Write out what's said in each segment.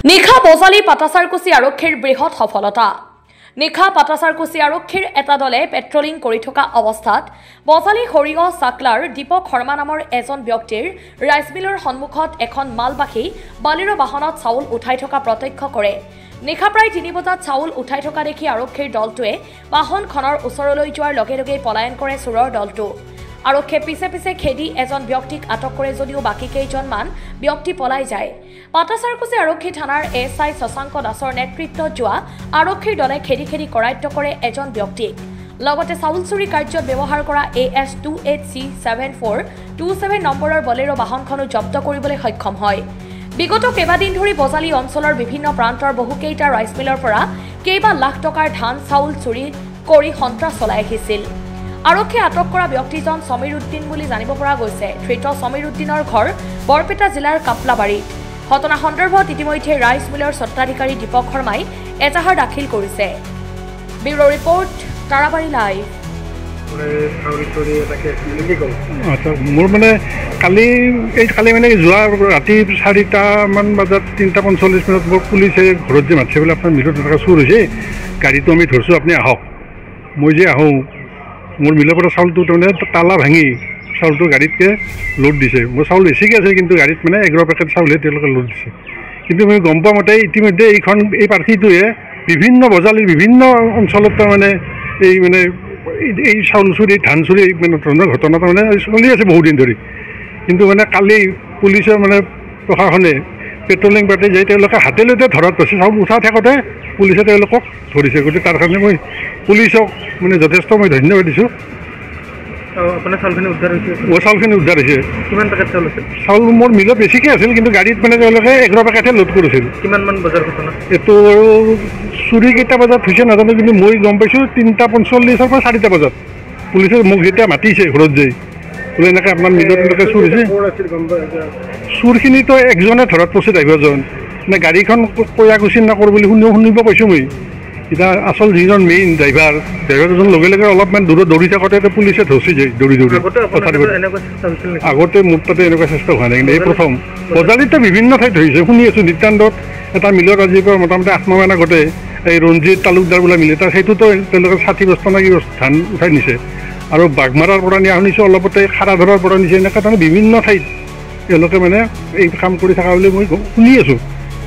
নিশা বজালি পাটাচাৰকুচি আৰক্ষীৰ বৃহৎ সফলতা। নিশা পাটাচাৰকুচি আৰক্ষীৰ এটা দলে পেট্ৰলিং কৰি থকা অৱস্থাত বজালি সৰিয়হ চাকলাৰ দীপক শৰ্মা নামৰ এজন ব্যক্তিৰ ৰাইচ মিলৰ সন্মুখত এখন মালবাহী বালিৰ বাহনত চাউল উঠাই থকা প্ৰত্যক্ষ কৰে। নিশা প্ৰায় 3 বজাত চাউল উঠাই থকা দেখি আৰক্ষীৰ দলটোৱে বাহনখনৰ ওচৰলৈ যোৱাৰ লগে লগে পলায়ন কৰে চোৰৰ দলটো। আৰক্ষীয়ে পিছে পিছে খেদি এজন ব্যক্তিক আটক কৰে যদিও বাকী কেইজনমান ব্যক্তি পলাই যায়। পাটাচাৰকুচি আৰক্ষী থানাৰ এছআই শশাংক দাসৰ নেতৃত্বত যোৱা আৰক্ষীৰ দলে খেদি খেদি কৰায়ত্ব কৰে এজন ব্যক্তিক। লগতে চাউল চুৰি কাৰ্যত ব্যৱহাৰ কৰা AS28C7427 নম্বৰৰ বলেৰো বাহনখনো জব্দ কৰিবলৈ সক্ষম হয়। বিগত কেইবাদিন ধৰি বজালি অঞ্চলৰ বিভিন্ন প্ৰান্তৰ বহুকেইটা ৰাইচ মিলৰ পৰা কেইবা লাখ টকাৰ ধান চাউল চুৰি কৰি সন্ত্ৰাস চলাই আহিছিল। আৰক্ষীয়ে আটক কৰা ব্যক্তিজন সমীৰ উদ্দিন বুলি জানিব পৰা গৈছে। ধৃত সমীৰ উদ্দিনৰ ঘৰ বৰপেটা জিলাৰ কাপলাবাৰীত। ঘটনা সন্দৰ্ভত ইতিমধ্যে ৰাইচ মিলৰ স্বত্বাধিকাৰী দীপক শৰ্মাই এজাহাৰ দাখিল কৰিছে। Bureau report, Tarabari live. মোৰ মানে কালি মানে যোৱা ৰাতি 4টামান বজাত 3:45 মোৰ পুলিচে ঘৰত যে মাতিছে বোলে আপোনাৰ মিলত এনেকৈ চুৰ হৈছে, গাড়ীটো আমি ধৰিছোঁ, আপুনি আহক। মই যে আহোঁ, মোৰ মিলৰ পৰা চাউলটো তাৰমানে তালা ভাঙি চাউলটো গাড়ীতকৈ লোড দিছে। মোৰ চাউল বেছিকৈ আছে, কিন্তু গাড়ীত মানে 11 পেকেট চাউলহে তেওঁলোকে লোড দিছে। কিন্তু মই গম পোৱা মতে ইতিমধ্যে এই পাৰ্টিটোৱে বিভিন্ন বজালিৰ বিভিন্ন অঞ্চলত তাৰমানে এই চাউল চুৰি ধান চুৰি মানে ধৰণৰ ঘটনা তাৰমানে চলি আছে বহুদিন ধৰি। কিন্তু মানে কালি পুলিচৰ মানে প্ৰশাসনে পেট্ৰলিং পাৰ্টি যাই তেওঁলোকে হাতেলৈতে ধৰাত পাইছে। চাউল উঠাই থাকোঁতে পুলিচে তেওঁলোকক ধৰিছে। গতিকে তাৰ কাৰণে মই পুলিচক মানে যথেষ্ট মই ধন্যবাদ দিছোঁ। আপোনাৰ চাউলখিনি উদ্ধাৰ হৈছে? মোৰ চাউলখিনি উদ্ধাৰ হৈছে। কিমান পেকেট চাউল আছিল? চাউল মোৰ মিলত বেছিকৈ আছিল, কিন্তু গাড়ীত মানে তেওঁলোকে 11 পেকেটহে লোড কৰিছিল। কিমানমান বজাৰ ঘটনা এইটো? চুৰি কেইটা বজাত হৈছে নাজানো, কিন্তু মই গম পাইছোঁ 3:45 পৰা 4টা বজাত পুলিচে মোক যেতিয়া মাতিছে ঘৰত যাই বোলে এনেকৈ আপোনাৰ মিলত এনেকৈ চুৰ হৈছে। চুৰখিনিতো একজনে ধৰাত পৰিছে, ড্ৰাইভাৰজন। মানে গাড়ীখন কয়াকুচি নকৰোঁ বুলি শুনিব পাইছোঁ মই। এতিয়া আচল যিজন মেইন ড্ৰাইভাৰজন লগে লগে অলপমান দূৰত দৌৰি থাকোঁতে পুলিচে ধৰিছে যায় দৌৰি। আগতে মোৰ তাতে এনেকুৱা চেষ্টা হোৱা নাই, কিন্তু এই প্ৰথম। বজালিতো বিভিন্ন ঠাইত ধৰিছে, শুনি আছোঁ। নিত্যানন্দত এটা মিলত আজিৰ পৰা মোটামুটি 8 মাহমান আগতে এই ৰঞ্জিত তালুকদাৰ বোলা মিল এটা, সেইটোতো তেওঁলোকে 60 বস্তা নে কি ধান উঠাই নিছে। আৰু বাঘমাৰাৰ পৰা নিয়া শুনিছোঁ, অলপতে খাৰাধৰাৰ পৰা নিছে। এনেকৈ তাৰমানে বিভিন্ন ঠাইত তেওঁলোকে মানে এই কাম কৰি থকা বুলি মই শুনি আছোঁ।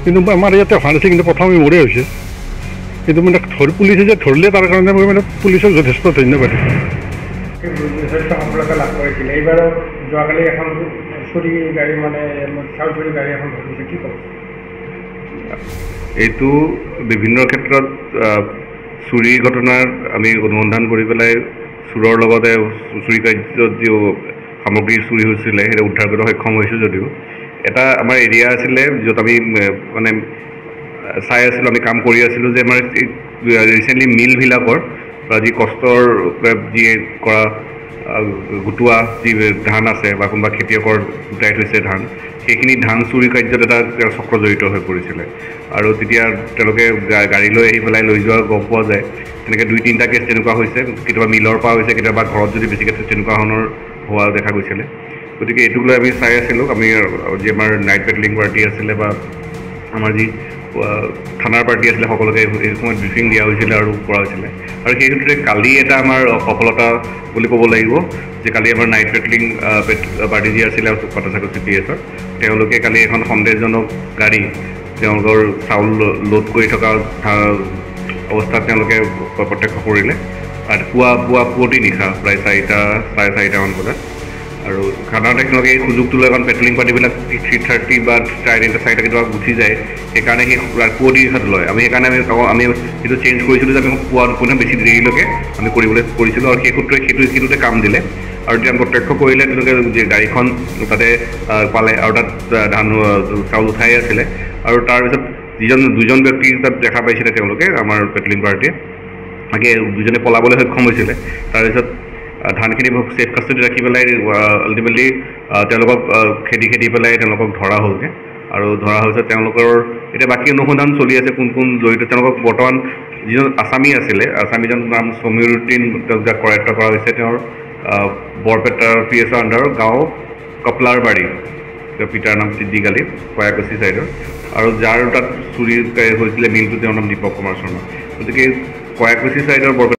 কিন্তু আমাৰ ইয়াতে হোৱা নাছিল, কিন্তু প্ৰথমে মোৰে হৈছে। কিন্তু মানে পুলিচে যে ধৰিলে তাৰ কাৰণে মই মানে পুলিচক যথেষ্ট ধন্যবাদ দিছোঁ। যথেষ্ট সফলতা লাভ কৰিছিল। এইবাৰো যোৱাকালি এখন চুৰি গাড়ী মানে চাউল চুৰি গাড়ী এখন ধৰিছে, কি ক'ব? এইটো বিভিন্ন ক্ষেত্ৰত চুৰি ঘটনাৰ আমি অনুসন্ধান কৰি পেলাই চোৰৰ লগতে চুৰি কাৰ্যত যি সামগ্ৰী চুৰি হৈছিলে সেইটো উদ্ধাৰ কৰিব সক্ষম হৈছোঁ। যদিও এটা আমাৰ এৰিয়া আছিলে য'ত আমি মানে চাই আছিলোঁ, আমি কাম কৰি আছিলোঁ যে আমাৰ ৰিচেণ্টলি মিলবিলাকৰ যি কষ্টৰ যি কৰা গোটোৱা যি ধান আছে বা কোনোবা খেতিয়কৰ গোটাই থৈছে ধান, সেইখিনি ধান চুৰি কাৰ্যত এটা চক্ৰ জড়িত হৈ পৰিছিলে। আৰু তেতিয়া তেওঁলোকে গাড়ী লৈ আহি পেলাই লৈ যোৱা গম পোৱা যায়। তেনেকৈ 2-3টা কেছ তেনেকুৱা হৈছে, কেতিয়াবা মিলৰ পৰা হৈছে, কেতিয়াবা ঘৰত যদি বেছিকৈ তেনেকুৱা ধৰণৰ হোৱা দেখা গৈছিলে। গতিকে এইটোক লৈ আমি চাই আছিলোঁ। আমি যি আমাৰ নাইট পেট্ৰলিং পাৰ্টি আছিলে বা আমাৰ যি থানাৰ পাৰ্টি আছিলে, সকলোকে এই সময়ত ব্ৰিফিং দিয়া হৈছিলে আৰু কৰা হৈছিলে। আৰু সেই ক্ষেত্ৰতে কালি এটা আমাৰ সফলতা বুলি ক'ব লাগিব যে কালি আমাৰ নাইট পেট্ৰলিং পাৰ্টি যি আছিলে পাটাচাৰকুচি PSৰ, তেওঁলোকে কালি এখন সন্দেহজনক গাড়ী তেওঁলোকৰ চাউল লোড কৰি থকা অৱস্থাত তেওঁলোকে প্ৰত্যক্ষ কৰিলে। আৰু পুৱতি নিশা প্ৰায় 4:30মান বজাত। আৰু সাধাৰণতে তেওঁলোকে এই সুযোগটো লৈ কাৰণ পেট্ৰলিং পাৰ্টিবিলাক 3:30 বা 4:30 কেতিয়াবা গুচি যায়, সেইকাৰণে সেই পুৱতি নিশাটো লয়। সেইকাৰণে আমি সেইটো চেঞ্জ কৰিছিলোঁ যে আমি পুৱা বেছি দেৰিলৈকে আমি কৰিছিলোঁ। আৰু সেই সূত্ৰে সেইটোতে কাম দিলে। আৰু যেতিয়া প্ৰত্যক্ষ কৰিলে তেওঁলোকে যে গাড়ীখন তাতে পালে আৰু তাত ধান চাউল উঠাই আছিলে। আৰু তাৰপিছত দুজন ব্যক্তি তাত দেখা পাইছিলে তেওঁলোকে, আমাৰ পেট্ৰলিং পাৰ্টিয়ে আগে দুজনে পলাবলৈ সক্ষম হৈছিলে। তাৰপিছত ধানখিনি ছেফ কাষ্টডি ৰাখি পেলাই আল্টিমেটলি তেওঁলোকক খেদি পেলাই তেওঁলোকক ধৰা হ'লগৈ। আৰু ধৰা হৈছে তেওঁলোকৰ এতিয়া বাকী অনুসন্ধান চলি আছে, কোন কোন জড়িত। তেওঁলোকক বৰ্তমান যিজন আছামী আছিলে, আছামীজনৰ নাম সমীৰ উদ্দিন, তেওঁক যাক কৰায়ত্ব কৰা হৈছে। তেওঁৰ বৰপেটাৰ PSৰ আণ্ডাৰৰ গাঁও কপলাৰবাৰী তেওঁৰ পিতাৰ নাম ছিদ্দিক আলী কয়াকচি ছাইডৰ আৰু যাৰ তাত চুৰি হৈছিলে মিলটো তেওঁৰ নাম দীপক কুমাৰ শৰ্মা গতিকে কয়াকচি ছাইডৰ